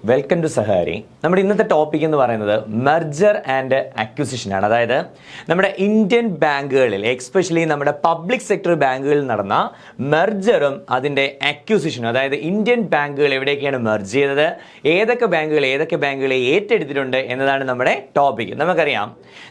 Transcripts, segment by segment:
Welcome to Sahari. നമ്മുടെ ഇന്നത്തെ topic എന്ന് പറയുന്നത് മെർജർ ആൻഡ് അക്വിസിഷൻ ആണ്. അതായത് നമ്മുടെ ഇന്ത്യൻ ബാങ്കുകളിൽ എക്സ്പെഷ്യലി നമ്മുടെ പബ്ലിക് സെക്ടർ ബാങ്കുകളിൽ നടന്ന മെർജറും അതിൻ്റെ അക്വിസിഷനും, അതായത് ഇന്ത്യൻ ബാങ്കുകൾ എവിടേക്കാണ് മെർജ് ചെയ്തത്, ഏതൊക്കെ ബാങ്കുകളെ ഏറ്റെടുത്തിട്ടുണ്ട് എന്നതാണ് നമ്മുടെ ടോപ്പിക്. നമുക്കറിയാം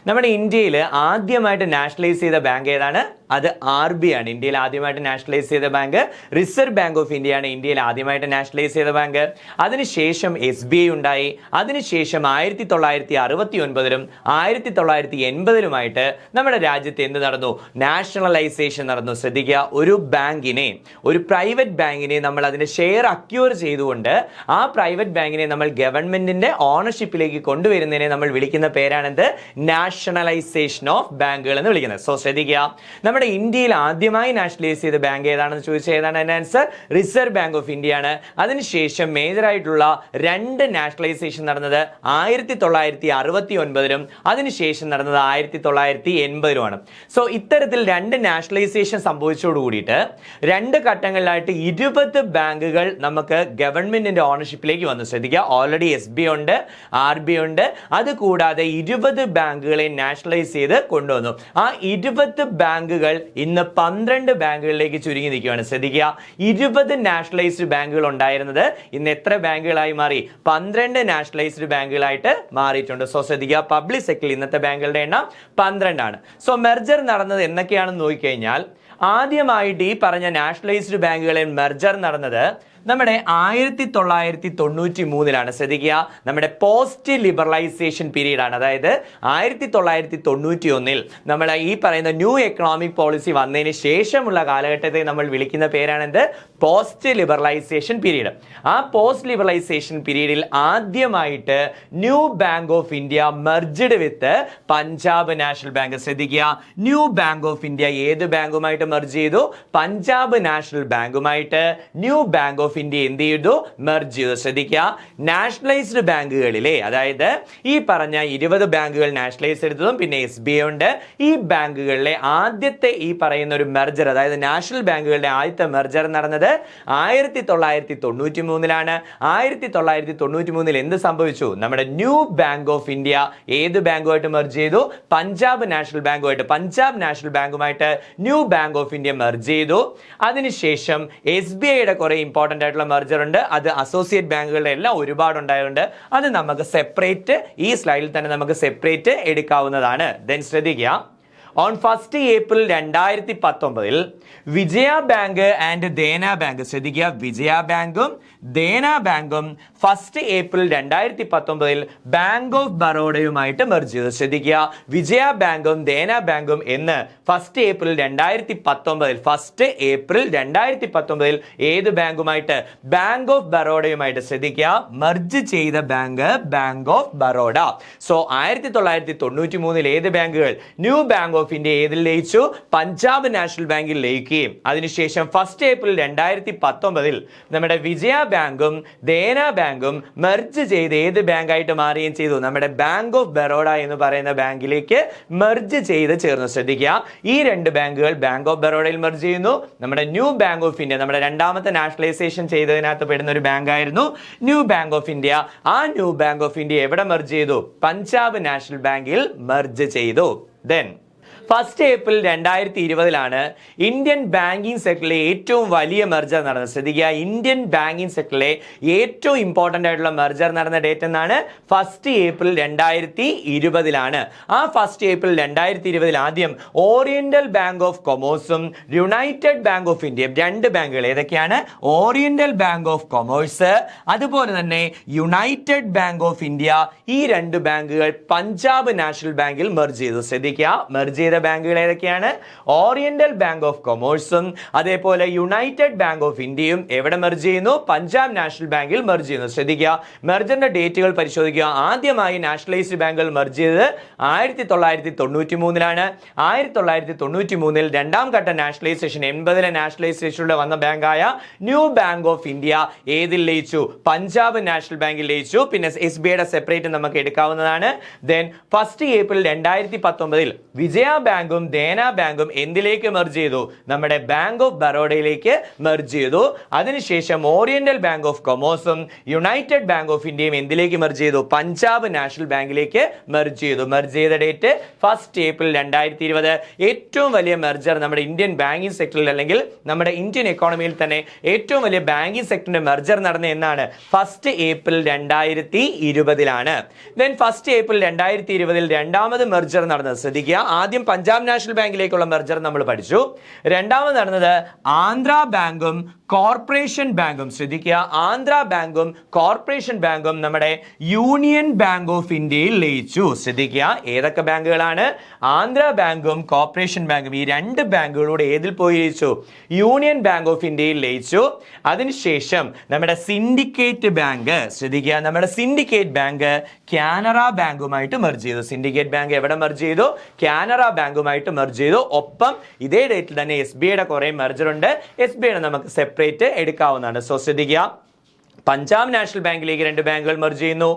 നമ്മുടെ ഇന്ത്യയിൽ ആദ്യമായിട്ട് നാഷണലൈസ് ചെയ്ത ബാങ്ക് ഏതാണ്? അത് RBI ആണ്. ഇന്ത്യയിൽ ആദ്യമായിട്ട് നാഷണലൈസ് ചെയ്ത bank reserve bank of India ആണ്. ഇന്ത്യയിൽ ആദ്യമായിട്ട് നാഷണലൈസ് ചെയ്ത ബാങ്ക്. അതിനുശേഷം SBI ഉണ്ടായി. അതിനുശേഷം 1969 1980 നമ്മുടെ രാജ്യത്ത് എന്ത് നടന്നു? നാഷണലൈസേഷൻ നടന്നു. ശ്രദ്ധിക്കുക, ഒരു ബാങ്കിനെ, ഒരു പ്രൈവറ്റ് ബാങ്കിനെ നമ്മൾ അതിന്റെ ഷെയർ അക്യൂർ ചെയ്തുകൊണ്ട് ആ പ്രൈവറ്റ് ബാങ്കിനെ നമ്മൾ ഗവൺമെന്റിന്റെ ഓണർഷിപ്പിലേക്ക് കൊണ്ടുവരുന്നതിനെ നമ്മൾ വിളിക്കുന്ന പേരാണെന്ത്? നാഷണലൈസേഷൻ ഓഫ് ബാങ്കുകൾ എന്ന് വിളിക്കുന്നത്. സോ ശ്രദ്ധിക്കുക, നമ്മുടെ ഇന്ത്യയിൽ ആദ്യമായി നാഷണലൈസ് ചെയ്ത ബാങ്ക് ഏതാണെന്ന് ചോദിച്ചാൽ ഏതാണ് അതിന്റെ answer? Reserve bank of India ആണ്. അതിനുശേഷം മേജർ ആയിട്ടുള്ള രണ്ട് നാഷണലൈസേഷൻ നടന്നത് 1969 അതിനുശേഷം നടന്നത് 1980 സോ ഇത്തരത്തിൽ രണ്ട് നാഷണലൈസേഷൻ സംഭവിച്ചതോട് കൂടിയിട്ട് രണ്ട് ഘട്ടങ്ങളിലായിട്ട് 20 ബാങ്കുകൾ നമുക്ക് ഗവൺമെന്റിന്റെ ഓണർഷിപ്പിലേക്ക് വന്നു. ശ്രദ്ധിക്കുക, ഓൾറെഡി SBI ഉണ്ട്, RBI ഉണ്ട്. അതുകൂടാതെ 20 ബാങ്കുകളെ നാഷണലൈസ് ചെയ്ത് കൊണ്ടുവന്നു. ആ 20 ബാങ്കുകൾ ഇന്ന് 12 ബാങ്കുകളിലേക്ക് ചുരുങ്ങി നിൽക്കുകയാണ്. ശ്രദ്ധിക്കുക, 20 നാഷണലൈസ്ഡ് ബാങ്കുകൾ ഉണ്ടായിരുന്നത് ഇന്ന് എത്ര ബാങ്കുകളായി മാറി? 12 നാഷണലൈസ്ഡ് ബാങ്കുകളായിട്ട് മാറിയിട്ടുണ്ട്. സോ ശ്രദ്ധിക്കുക, പബ്ലിക് സെക്ടറിൽ ഇന്നത്തെ ബാങ്കുകളുടെ എണ്ണം 12 ആണ്. സോ മെർജർ നടന്നത് എന്നൊക്കെയാണെന്ന് നോക്കിക്കഴിഞ്ഞാൽ ആദ്യമായിട്ട് ഈ പറഞ്ഞ നാഷണലൈസ്ഡ് ബാങ്കുകളിൽ മെർജർ നടന്നത് നമ്മുടെ 1993 ശ്രദ്ധിക്കുക, നമ്മുടെ പോസ്റ്റ് ലിബറലൈസേഷൻ പീരീഡ് ആണ്. അതായത് 1991 നമ്മൾ ഈ പറയുന്ന ന്യൂ എക്കണോമിക് പോളിസി വന്നതിന് ശേഷമുള്ള കാലഘട്ടത്തെ നമ്മൾ വിളിക്കുന്ന പേരാണെന്ത്? Post liberalisation period. ആ പോസ്റ്റ് ലിബറലൈസേഷൻ പീരീഡിൽ ആദ്യമായിട്ട് new bank of India merged with Punjab national bank. ശ്രദ്ധിക്കുക, ന്യൂ ബാങ്ക് ഓഫ് ഇന്ത്യ ഏത് ബാങ്കുമായിട്ട് മെർജ് ചെയ്തു? പഞ്ചാബ് നാഷണൽ ബാങ്കുമായിട്ട് ന്യൂ ബാങ്ക് ഓഫ് ഇന്ത്യ എന്ത് ചെയ്തു? മെർജ് ചെയ്തു. ശ്രദ്ധിക്കുക, നാഷണലൈസ്ഡ് ബാങ്കുകളിലെ, അതായത് ഈ പറഞ്ഞ 20 ബാങ്കുകൾ നാഷണലൈസ് എടുത്തതും പിന്നെ SBI ഉണ്ട്. ഈ ബാങ്കുകളിലെ ആദ്യത്തെ ഈ പറയുന്ന ഒരു മെർജർ, അതായത് നാഷണൽ ബാങ്കുകളുടെ ആദ്യത്തെ മെർജർ നടന്നത് 1993 1993 എന്ത് സംഭവിച്ചു? നമ്മുടെ ന്യൂ ബാങ്ക് ഓഫ് ഇന്ത്യ ഏത് ബാങ്കുമായിട്ട് മെർജ് ചെയ്തു? പഞ്ചാബ് നാഷണൽ ബാങ്കുമായിട്ട്, പഞ്ചാബ് നാഷണൽ ബാങ്കുമായിട്ട് new bank of India merge ചെയ്തു. അതിനുശേഷം SBIയുടെ കുറെ ഇമ്പോർട്ടന്റ് ആയിട്ടുള്ള മെർജർ ഉണ്ട്. അത് അസോസിയേറ്റ് ബാങ്കുകളുടെ എല്ലാം ഒരുപാട് ഉണ്ടായതുകൊണ്ട് അത് നമുക്ക് സെപ്പറേറ്റ് ഈ സ്ലൈഡിൽ തന്നെ നമുക്ക് സെപ്പറേറ്റ് എടുക്കാവുന്നതാണ്. ദെൻ ശ്രദ്ധിക്കുക, on 1 April 2019 Vijaya bank and Dena bank, ശ്രദ്ധിക്കുക, വിജയ ബാങ്കും ദേന ബാങ്കും 1 April 2019 ബാങ്ക് ഓഫ് ബറോഡയുമായിട്ട് മെർജ് ചെയ്തു. ശ്രദ്ധിക്കുക, വിജയ ബാങ്കും ദേന ബാങ്കും എന്ന് 1 April 2019 ഏത് ബാങ്കുമായിട്ട്? Bank of ബറോഡയുമായിട്ട്. ശ്രദ്ധിക്കുക, മെർജ് ചെയ്ത bank bank of Baroda. So 1993 ഏത് ബാങ്കുകൾ? ന്യൂ ബാങ്ക് ഓഫ് ഇന്ത്യ ഏതിൽ ലയിച്ചു? പഞ്ചാബ് നാഷണൽ ബാങ്കിൽ ലയിക്കുകയും അതിനുശേഷം 1 April 2019 നമ്മുടെ വിജയ ബാങ്കും ദേന ബാങ്കും മെർജ് ചെയ്ത് ഏത് ബാങ്കായിട്ട് മാറുകയും ചെയ്തു? നമ്മുടെ ബാങ്ക് ഓഫ് ബറോഡ എന്ന് പറയുന്ന ബാങ്കിലേക്ക് മെർജ് ചെയ്ത് ചേർന്നു. ശ്രദ്ധിക്കുക, ഈ രണ്ട് ബാങ്കുകൾ ബാങ്ക് ഓഫ് ബറോഡയിൽ മെർജ് ചെയ്യുന്നു. നമ്മുടെ ന്യൂ ബാങ്ക് ഓഫ് ഇന്ത്യ, നമ്മുടെ രണ്ടാമത്തെ നാഷണലൈസേഷൻ ചെയ്തതിനകത്ത് പെടുന്ന ഒരു ബാങ്ക് ആയിരുന്നു ന്യൂ ബാങ്ക് ഓഫ് ഇന്ത്യ. ആ ന്യൂ ബാങ്ക് ഓഫ് ഇന്ത്യ എവിടെ മെർജ് ചെയ്തു? പഞ്ചാബ് നാഷണൽ ബാങ്കിൽ മെർജ് ചെയ്തു. ദെൻ 1 April 2020 ഇന്ത്യൻ ബാങ്കിങ് സെക്ടറിലെ ഏറ്റവും വലിയ മെർജർ നടന്നത്. ശ്രദ്ധിക്കുക, ഇന്ത്യൻ ബാങ്കിങ് സെക്ടറിലെ ഏറ്റവും ഇമ്പോർട്ടന്റ് ആയിട്ടുള്ള മെർജർ നടന്ന ഡേറ്റ് എന്നാണ്? 1 April 2020 ആ 1 April 2020 ആദ്യം ഓറിയന്റൽ ബാങ്ക് ഓഫ് കൊമേഴ്സും യുണൈറ്റഡ് ബാങ്ക് ഓഫ് ഇന്ത്യ, രണ്ട് ബാങ്കുകൾ ഏതൊക്കെയാണ്? ഓറിയന്റൽ ബാങ്ക് ഓഫ് കൊമേഴ്സ് അതുപോലെ തന്നെ യുണൈറ്റഡ് ബാങ്ക് ഓഫ് ഇന്ത്യ, ഈ രണ്ട് ബാങ്കുകൾ പഞ്ചാബ് നാഷണൽ ബാങ്കിൽ മെർജ് ചെയ്തു. ശ്രദ്ധിക്കുക, മെർജ് ചെയ്ത ബാങ്കുകൾ ഏതൊക്കെയാണ്? ഓറിയന്റൽ ബാങ്ക് ഓഫ് കൊമേഴ്സും അതേപോലെ യുണൈറ്റഡ് ബാങ്ക് ഓഫ് ഇന്ത്യയും എവിടെ മെർജ് ചെയ്യുന്നു? പഞ്ചാബ് നാഷണൽ ബാങ്കിൽ മെർജ് ചെയ്യുന്നു. ശ്രദ്ധിക്കുക, മെർജറിന്റെ ഡേറ്റുകൾ പരിശോധിക്കുക. ആദ്യമായി നാഷണലൈസ്ഡ് ബാങ്കുകൾ മെർജ് ചെയ്തത് 1993 1993 രണ്ടാം ഘട്ട നാഷണലൈസേഷൻ 80 നാഷണലൈസേഷനിലൂടെ വന്ന ബാങ്കായ ന്യൂ ബാങ്ക് ഓഫ് ഇന്ത്യ ഏതിൽ ലയിച്ചു? പഞ്ചാബ് നാഷണൽ ബാങ്കിൽ ലയിച്ചു. പിന്നെ SBIയുടെ സെപ്പറേറ്റ് നമുക്ക് എടുക്കാവുന്നതാണ്. ദെൻ 1 April 2019 വിജയ ബാങ്കും ദേന ബാങ്കും എന്തിലേക്ക് മെർജ് ചെയ്തു? നമ്മുടെ ബാങ്ക് ഓഫ് ബറോഡയിലേക്ക് മെർജ് ചെയ്തു. അതിനുശേഷം ഓറിയന്റൽ ബാങ്ക് ഓഫ് കൊമേഴ്സും യുണൈറ്റഡ് ബാങ്ക് ഓഫ് ഇന്ത്യയും എന്തിലേക്ക് മെർജ് ചെയ്തു? പഞ്ചാബ് നാഷണൽ ബാങ്കിലേക്ക് മെർജ് ചെയ്തു. മെർജ് ചെയ്ത ഡേറ്റ് 1 ഏപ്രിൽ 2020. ഏറ്റവും വലിയ മെർജർ നമ്മുടെ ഇന്ത്യൻ ബാങ്കിങ് സെക്ടറിൽ അല്ലെങ്കിൽ നമ്മുടെ ഇന്ത്യൻ എക്കോണമിയിൽ തന്നെ ഏറ്റവും വലിയ ബാങ്കിങ് സെക്ടറിന്റെ മെർജർ നടന്ന എന്നാണ് 1 ഏപ്രിൽ 2020. ദെൻ 1 ഏപ്രിൽ 2020 രണ്ടാമത് മെർജർ നടന്നത് ശ്രദ്ധിക്കുക. ആദ്യം പഞ്ചാബ് നാഷണൽ ബാങ്കിലേക്കുള്ള മെർജർ നമ്മൾ പഠിച്ചു. രണ്ടാമത് നടന്നത് ആന്ധ്ര ബാങ്കും കോർപ്പറേഷൻ ബാങ്കും. ശ്രദ്ധിക്കുക, ആന്ധ്ര ബാങ്കും കോർപ്പറേഷൻ ബാങ്കും നമ്മുടെ യൂണിയൻ ബാങ്ക് ഓഫ് ഇന്ത്യയിൽ ലയിച്ചു. ശ്രദ്ധിക്കുക, ഏതൊക്കെ ബാങ്കുകളാണ്? ആന്ധ്ര ബാങ്കും കോർപ്പറേഷൻ ബാങ്കും. ഈ രണ്ട് ബാങ്കുകളോട് ഏതിൽ പോയി ലയിച്ചു? യൂണിയൻ ബാങ്ക് ഓഫ് ഇന്ത്യയിൽ ലയിച്ചു. അതിനുശേഷം നമ്മുടെ സിൻഡിക്കേറ്റ് ബാങ്ക്, ശ്രദ്ധിക്കുക, നമ്മുടെ സിൻഡിക്കേറ്റ് ബാങ്ക് കാനറ ബാങ്കുമായിട്ട് മെർജ് ചെയ്തു. സിൻഡിക്കേറ്റ് ബാങ്ക് എവിടെ മെർജ് ചെയ്തു? കാനറ ബാങ്കുമായിട്ട് മെർജ് ചെയ്തു. ഒപ്പം ഇതേ ഡേറ്റിൽ തന്നെ SBIയുടെ കുറെ മെർജർ ഉണ്ട്. SBIയുടെ നമുക്ക് സെപ്പറേറ്റ് എടുക്കാവുന്നതാണ്. സോ ശ്രദ്ധിക്കുക, പഞ്ചാബ് നാഷണൽ ബാങ്കിലേക്ക് 2 ബാങ്കുകൾ മെർജ് ചെയ്യുന്നു.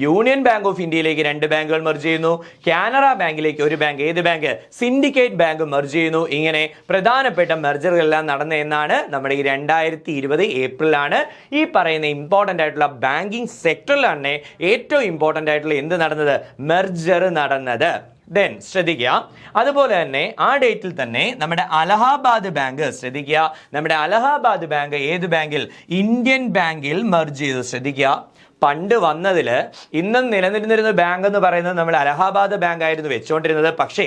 യൂണിയൻ ബാങ്ക് ഓഫ് ഇന്ത്യയിലേക്ക് 2 ബാങ്കുകൾ മെർജ് ചെയ്യുന്നു. കാനറ ബാങ്കിലേക്ക് 1 ബാങ്ക്, ഏത് ബാങ്ക്? സിൻഡിക്കേറ്റ് ബാങ്ക് മെർജ് ചെയ്യുന്നു. ഇങ്ങനെ പ്രധാനപ്പെട്ട മെർജറുകളെല്ലാം നടന്ന എന്നാണ് നമ്മുടെ ഈ 2020 ഏപ്രിലാണ്. ഈ പറയുന്ന ഇമ്പോർട്ടന്റ് ആയിട്ടുള്ള ബാങ്കിങ് സെക്ടറിലാണ് ഏറ്റവും ഇമ്പോർട്ടന്റ് ആയിട്ടുള്ള എന്ത് നടന്നത്? മെർജർ നടന്നത്. ദെൻ ശ്രദ്ധിക്കുക, അതുപോലെ തന്നെ ആ ഡേറ്റിൽ തന്നെ നമ്മുടെ അലഹാബാദ് ബാങ്ക്, ശ്രദ്ധിക്കുക, നമ്മുടെ അലഹാബാദ് ബാങ്ക് ഏത് ബാങ്കിൽ? ഇന്ത്യൻ ബാങ്കിൽ മെർജ് ചെയ്തു. ശ്രദ്ധിക്കുക, പണ്ട് വന്നതിൽ ഇന്നും നിലനിന്നിരുന്ന ബാങ്ക് എന്ന് പറയുന്നത് നമ്മൾ അലഹാബാദ് ബാങ്ക് ആയിരുന്നു വെച്ചുകൊണ്ടിരുന്നത്. പക്ഷേ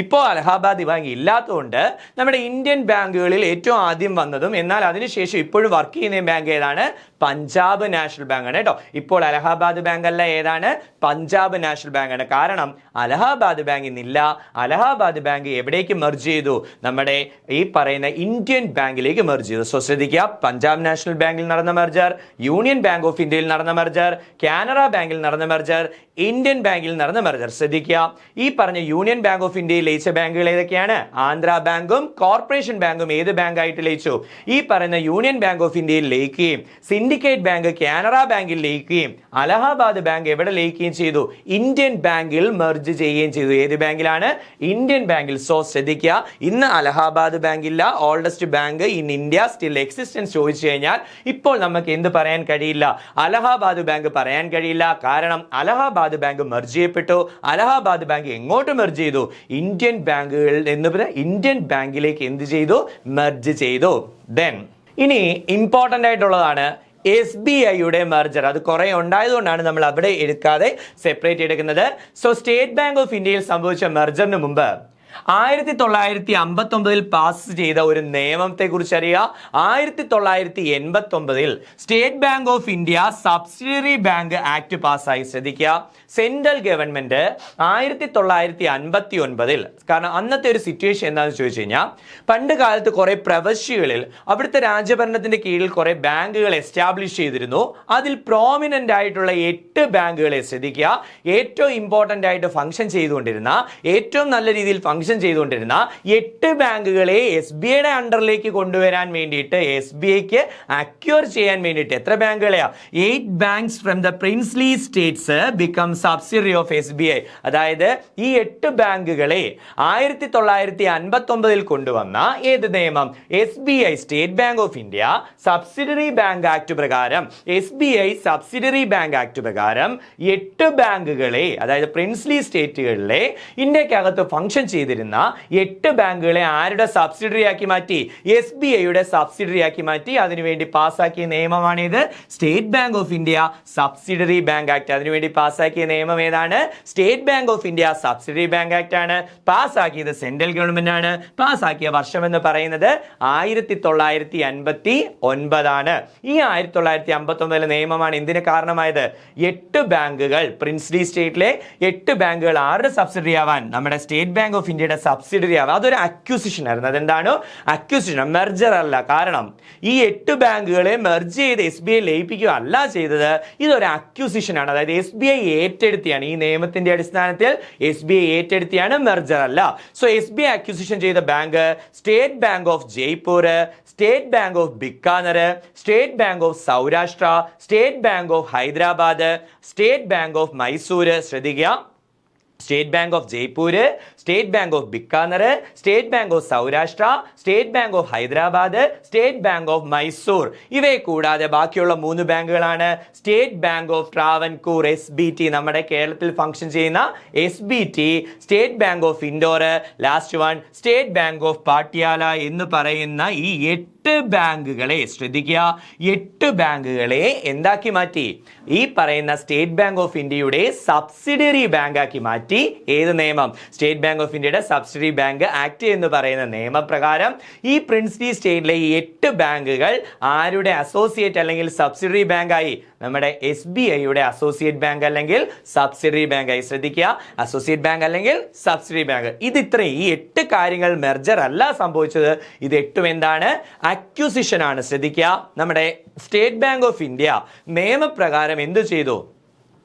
ഇപ്പോൾ അലഹാബാദ് ബാങ്ക് ഇല്ലാത്തതുകൊണ്ട് നമ്മുടെ ഇന്ത്യൻ ബാങ്കുകളിൽ ഏറ്റവും ആദ്യം വന്നതും എന്നാൽ അതിനുശേഷം ഇപ്പോഴും വർക്ക് ചെയ്യുന്ന ബാങ്ക് ഏതാണ്? പഞ്ചാബ് നാഷണൽ ബാങ്ക് ആണ് കേട്ടോ. ഇപ്പോൾ അലഹാബാദ് ബാങ്ക് അല്ല, ഏതാണ്? പഞ്ചാബ് നാഷണൽ ബാങ്ക് ആണ്. കാരണം അലഹാബാദ് ബാങ്ക് ഇന്നില്ല. അലഹാബാദ് ബാങ്ക് എവിടേക്ക് മെർജ് ചെയ്തു? നമ്മുടെ ഈ പറയുന്ന ഇന്ത്യൻ ബാങ്കിലേക്ക് മെർജ് ചെയ്തു. സോ ശ്രദ്ധിക്കുക, പഞ്ചാബ് നാഷണൽ ബാങ്കിൽ നടന്ന മെർജർ, യൂണിയൻ ബാങ്ക് ഓഫ് ഇന്ത്യയിൽ നടന്ന മെർജർ, കാനറ ബാങ്കിൽ നടന്ന മെർജർ, ഇന്ത്യൻ ബാങ്കിൽ നടന്ന മെർജർ. ശ്രദ്ധിക്കുക, ഈ പറഞ്ഞ യൂണിയൻ ബാങ്ക് ഓഫ് ഇന്ത്യയിൽ ലയിച്ച ബാങ്കുകൾ ഏതൊക്കെയാണ്? ആന്ധ്ര ബാങ്കും കോർപ്പറേഷൻ ബാങ്കും ഏത് ബാങ്ക് ആയിട്ട് ലയിച്ചു? ഈ പറയുന്ന യൂണിയൻ ബാങ്ക് ഓഫ് ഇന്ത്യയിൽ ലയിക്കുകയും സിൻഡിക്കേറ്റ് ബാങ്ക് കാനറ ബാങ്കിൽ ലയിക്കുകയും അലഹാബാദ് ബാങ്ക് എവിടെ ലയിക്കുകയും ചെയ്തു? ഇന്ത്യൻ ബാങ്കിൽ മെർജ് ചെയ്യുകയും ചെയ്തു. ഏത് ബാങ്കിലാണ്? ഇന്ത്യൻ ബാങ്കിൽ. സോ ശ്രദ്ധിക്കുക, ഇന്ന് അലഹാബാദ് ബാങ്ക് ഇല്ല. Oldest bank in India still existence ചോദിച്ചു കഴിഞ്ഞാൽ ഇപ്പോൾ നമുക്ക് എന്ത് പറയാൻ കഴിയില്ല? അലഹാബാദ് ബാങ്ക് പറയാൻ കഴിയില്ല. കാരണം അലഹാബാദ് ബാങ്ക് മെർജ് ചെയ്യപ്പെട്ടു. അലഹാബാദ് ബാങ്ക് എങ്ങോട്ട് മെർജ് ചെയ്തു? ഇന്ത്യൻ ബാങ്കുകൾ എന്ന് പറഞ്ഞ ഇന്ത്യൻ ബാങ്കിലേക്ക് എന്ത് ചെയ്തു? മെർജ് ചെയ്തു. ദെൻ ഇനി ഇമ്പോർട്ടന്റ് ആയിട്ടുള്ളതാണ് SBIയുടെ മെർജർ. അത് കുറെ ഉണ്ടായതുകൊണ്ടാണ് നമ്മൾ അവിടെ എടുക്കാതെ സെപ്പറേറ്റ് എടുക്കുന്നത്. സോ സ്റ്റേറ്റ് ബാങ്ക് ഓഫ് ഇന്ത്യയിൽ സംഭവിച്ച മെർജറിന് മുമ്പ് 1959 പാസ് ചെയ്ത ഒരു നിയമത്തെ കുറിച്ച് അറിയുക. 1989 state bank of India subsidiary bank act പാസ്സായി. ശ്രദ്ധിക്കുക, സെൻട്രൽ ഗവൺമെന്റ് 1959, കാരണം അന്നത്തെ ഒരു സിറ്റുവേഷൻ എന്താണെന്ന് ചോദിച്ചു കഴിഞ്ഞാൽ പണ്ട് കാലത്ത് കുറെ പ്രവശ്യകളിൽ അവിടുത്തെ രാജഭരണത്തിന്റെ കീഴിൽ കുറെ ബാങ്കുകൾ എസ്റ്റാബ്ലിഷ് ചെയ്തിരുന്നു. അതിൽ പ്രോമിനന്റ് ആയിട്ടുള്ള 8 ബാങ്കുകളെ, ശ്രദ്ധിക്കുക, ഏറ്റവും ഇമ്പോർട്ടന്റ് ആയിട്ട് ഫംഗ്ഷൻ ചെയ്തുകൊണ്ടിരുന്ന, ഏറ്റവും നല്ല രീതിയിൽ ഫംഗ്ഷൻ ചെയ്തുകൊണ്ടിരുന്ന 8 ബാങ്കുകളെ SBIയുടെ അണ്ടറിലേക്ക് കൊണ്ടുവരാൻ വേണ്ടിയിട്ട്, SBIക്ക് അക്യൂർ ചെയ്യാൻ വേണ്ടിയിട്ട് എത്ര ബാങ്കുകളെയാ? 8 banks from the princely States become subsidiary of SBI. അതായത് ഈ 8 ബാങ്കുകളെ 1959 കൊണ്ടുവന്ന ഏത് നിയമം? SBI state bank of India subsidiary bank act പ്രകാരം, SBI സബ്സിഡിയറി ബാങ്ക് ആക്ട് പ്രകാരം 8 ബാങ്കുകളെ, അതായത് പ്രിൻസ്ലി സ്റ്റേറ്റുകളിലെ ഇന്ത്യക്കകത്ത് ഫംഗ്ഷൻ ചെയ്തിരുന്ന 8 ബാങ്കുകളെ ആരുടെ സബ്സിഡിയറി ആക്കി മാറ്റി? SBIയുടെ സബ്സിഡിയറി ആക്കി മാറ്റി. അതിനുവേണ്ടി പാസ്സാക്കിയ നിയമമാണിത്, state bank of India subsidiary bank act. അതിനുവേണ്ടി പാസ്സാക്കിയ നിയമം ഏതാണ്? State bank of India subsidiary bank act ആണ്. പാസ്സാക്കിയത് സെൻട്രൽ ഗവൺമെന്റ് ആണ്. പാസ്സാക്കിയ വർഷം എന്ന് പറയുന്നത് 1959 ആണ്. ഈ 1959 നിയമമാണ് എന്തിന് കാരണമായത്? 8 ബാങ്കുകൾ, പ്രിൻസ്ലി സ്റ്റേറ്റിലെ 8 ബാങ്കുകൾ ആരുടെ സബ്സിഡിയറി ആവാൻ? നമ്മുടെ സ്റ്റേറ്റ് ബാങ്ക് ഓഫ് ഇന്ത്യയുടെ സബ്സിഡിയറി ആവാൻ. അതൊരു അക്യൂസിഷൻ ആയിരുന്നു. അതെന്താണ്? അക്യൂസിഷൻ, മെർജർ അല്ല. കാരണം ഈ 8 ബാങ്കുകളെ മെർജ് ചെയ്ത് SBI ലയിപ്പിക്കുക അല്ല ചെയ്തത്. ഇതൊരു അക്യൂസിഷൻ ആണ്. അതായത് SBI ഏറ്റെടുത്തിയാണ്. ഈ നിയമത്തിന്റെ അടിസ്ഥാനത്തിൽ SBI ഏറ്റെടുത്തിയാണ്, മെർജർ അല്ല. സോ SBI അക്യൂസിഷൻ ചെയ്ത bank state bank of Jaipur, state bank of Bikaner, state bank of Saurashtra, state bank of Hyderabad, state bank of Mysore. ശ്രദ്ധിക്കുക, state bank of Jaipur, state bank of Bikaner, state bank of Saurashtra, state bank of Hyderabad, state bank of Mysore. ഇവയെ കൂടാതെ ബാക്കിയുള്ള 3 ബാങ്കുകളാണ് state bank of Travancore SBT, നമ്മുടെ കേരളത്തിൽ function ചെയ്യുന്ന SBT, state bank of Indore, last one State bank of Patiala എന്ന് പറയുന്ന ഈ 8 ബാങ്കുകളെ ശ്രദ്ധിക്കുക, 8 ബാങ്കുകളെ എന്താക്കി മാറ്റി? ഈ പറയുന്ന സ്റ്റേറ്റ് ബാങ്ക് ഓഫ് ഇന്ത്യയുടെ സബ്സിഡിയറി ബാങ്ക് ആക്കി മാറ്റി. ഏത് നിയമം? സ്റ്റേറ്റ് ബാങ്ക് ഓഫ് ഇന്ത്യയുടെ സബ്സിഡിയറി ബാങ്ക് ആക്ട് എന്ന് പറയുന്ന നിയമപ്രകാരം ഈ പ്രിൻസ്ലി സ്റ്റേറ്റിലെ ഈ 8 ബാങ്കുകൾ ആരുടെ അസോസിയേറ്റ് അല്ലെങ്കിൽ സബ്സിഡിയറി ബാങ്കായി? നമ്മുടെ SBIയുടെ അസോസിയേറ്റ് ബാങ്ക് അല്ലെങ്കിൽ സബ്സിഡിയറി ബാങ്കായി. ശ്രദ്ധിക്കുക, അസോസിയേറ്റ് ബാങ്ക് അല്ലെങ്കിൽ സബ്സിഡിയറി ബാങ്ക്. ഇത് ഇത്രയും, ഈ 8 കാര്യങ്ങൾ മെർജർ അല്ല സംഭവിച്ചത്. ഇത് 8 എന്താണ്? അക്വിസിഷൻ ആണ്. ശ്രദ്ധിക്കുക, നമ്മുടെ സ്റ്റേറ്റ് ബാങ്ക് ഓഫ് ഇന്ത്യ നിയമപ്രകാരം എന്തു ചെയ്തു?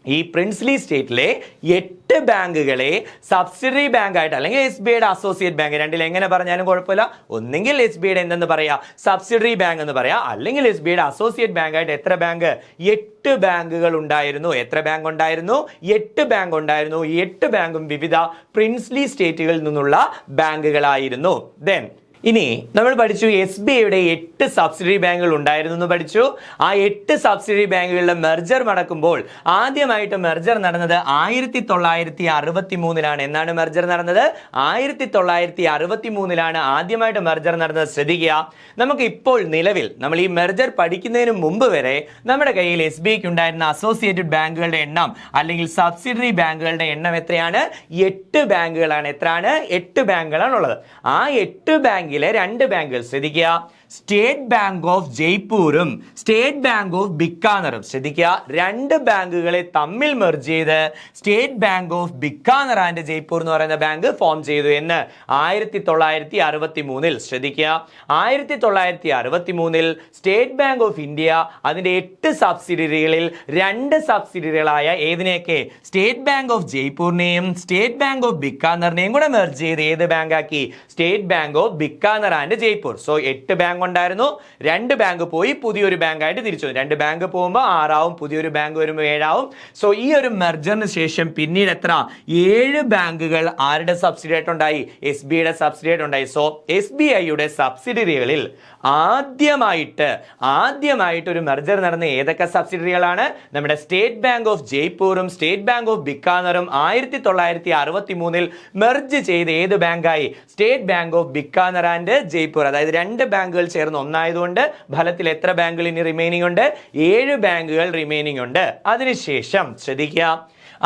ഈ പ്രിൻസ്ലി സ്റ്റേറ്റിലെ 8 ബാങ്കുകളെ സബ്സിഡിയറി ബാങ്ക് ആയിട്ട് അല്ലെങ്കിൽ SBIയുടെ അസോസിയേറ്റ് ബാങ്ക്, രണ്ടിൽ എങ്ങനെ പറഞ്ഞാലും കുഴപ്പമില്ല. ഒന്നെങ്കിൽ SBIയുടെ എന്തെന്ന് പറയാ? സബ്സിഡിയറി ബാങ്ക് എന്ന് പറയാ, അല്ലെങ്കിൽ SBIയുടെ അസോസിയേറ്റ് ബാങ്ക് ആയിട്ട് എത്ര ബാങ്ക്? 8 ബാങ്കുകൾ ഉണ്ടായിരുന്നു. എത്ര ബാങ്ക് ഉണ്ടായിരുന്നു? 8 ബാങ്ക് ഉണ്ടായിരുന്നു. ഈ 8 ബാങ്കും വിവിധ പ്രിൻസ്ലി സ്റ്റേറ്റുകളിൽ നിന്നുള്ള ബാങ്കുകളായിരുന്നു. ദെൻ ഇനി നമ്മൾ പഠിച്ചു SBIയുടെ 8 സബ്സിഡിയറി ബാങ്കുകൾ ഉണ്ടായിരുന്നു എന്ന് പഠിച്ചു. ആ 8 സബ്സിഡിയറി ബാങ്കുകളുടെ മെർജർ നടക്കുമ്പോൾ ആദ്യമായിട്ട് മെർജർ നടന്നത് 1963 എന്നാണ് മെർജർ നടന്നത്? 1963 ആദ്യമായിട്ട് മെർജർ നടന്നത്. ശ്രദ്ധിക്കുക, നമുക്ക് ഇപ്പോൾ നിലവിൽ നമ്മൾ ഈ മെർജർ പഠിക്കുന്നതിന് മുമ്പ് വരെ നമ്മുടെ കയ്യിൽ SBIക്ക് ഉണ്ടായിരുന്ന അസോസിയേറ്റഡ് ബാങ്കുകളുടെ എണ്ണം അല്ലെങ്കിൽ സബ്സിഡിയറി ബാങ്കുകളുടെ എണ്ണം എത്രയാണ്? 8 ബാങ്കുകളാണ്. എത്രയാണ്? 8 ബാങ്കുകളാണ് ഉള്ളത്. ആ 8 ബാങ്കിലെ 2 ബാങ്കുകൾ ശ്രദ്ധിക്കുക, സ്റ്റേറ്റ് ബാങ്ക് ഓഫ് ജയ്പൂരും സ്റ്റേറ്റ് ബാങ്ക് ഓഫ് ബിക്കാനറും. ശ്രദ്ധിക്കുക, 2 ബാങ്കുകളെ തമ്മിൽ മെർജ് ചെയ്ത് state bank of Bikaner and Jaipur എന്ന് പറയുന്ന ബാങ്ക് ഫോം ചെയ്തു എന്ന് 1963. ശ്രദ്ധിക്കുക, 1963 സ്റ്റേറ്റ് ബാങ്ക് ഓഫ് ഇന്ത്യ അതിന്റെ 8 സബ്സിഡിയറികളിൽ 2 സബ്സിഡിയറികളായ ഏതിനെയൊക്കെ? സ്റ്റേറ്റ് ബാങ്ക് ഓഫ് ജയ്പൂരിനെയും സ്റ്റേറ്റ് ബാങ്ക് ഓഫ് ബിക്കാനറിനെയും കൂടെ മെർജ് ചെയ്ത് ഏത് ബാങ്ക് ആക്കി? State bank of Bikaner and Jaipur. So 8 bank ഉണ്ടായിരുന്നു, 2 ബാങ്ക് പോയി പുതിയൊരു ബാങ്ക് ആയിട്ട് തിരിച്ചു. 2 ബാങ്ക് പോകുമ്പോൾ 6 ആവും, പുതിയൊരു ബാങ്ക് വരുമ്പോൾ 7 ആവും. സോ ഈ ഒരു മെർജറിന് ശേഷം പിന്നീട് എത്ര? 7 ബാങ്കുകൾ ആരുടെ സബ്സിഡി ആയിട്ടുണ്ടായി? SBIയുടെ സബ്സിഡി ആയിട്ടുണ്ടായി. സോ SBIയുടെ സബ്സിഡിയറികളിൽ ആദ്യമായിട്ട് ഒരു മെർജർ നടന്ന ഏതൊക്കെ സബ്സിഡിയറികളാണ്? നമ്മുടെ സ്റ്റേറ്റ് ബാങ്ക് ഓഫ് ജയ്പൂരും സ്റ്റേറ്റ് ബാങ്ക് ഓഫ് ബിക്കാനറും 1963 മെർജ് ചെയ്ത് ഏത് ബാങ്കായി? State bank of Bikaner and Jaipur. അതായത് 2 ബാങ്കുകൾ ചേർന്ന് ഒന്നായതുകൊണ്ട് ഫലത്തിൽ എത്ര ബാങ്കുകൾ ഇനി റിമൈനിങ് ഉണ്ട്? 7 ബാങ്കുകൾ റിമൈനിങ് ഉണ്ട്. അതിനുശേഷം ശ്രദ്ധിക്കുക,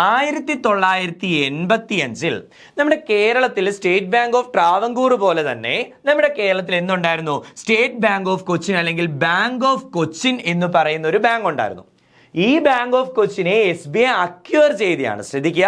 1985 നമ്മുടെ കേരളത്തിൽ സ്റ്റേറ്റ് ബാങ്ക് ഓഫ് ട്രാവൻകൂർ പോലെ തന്നെ നമ്മുടെ കേരളത്തിൽ എന്തുണ്ടായിരുന്നു? സ്റ്റേറ്റ് ബാങ്ക് ഓഫ് കൊച്ചിൻ അല്ലെങ്കിൽ ബാങ്ക് ഓഫ് കൊച്ചിൻ എന്ന് പറയുന്ന ഒരു ബാങ്ക് ഉണ്ടായിരുന്നു. ഈ ബാങ്ക് ഓഫ് കൊച്ചിനെ SBI അക്വയർ ചെയ്തതാണ്. ശ്രദ്ധിക്കുക,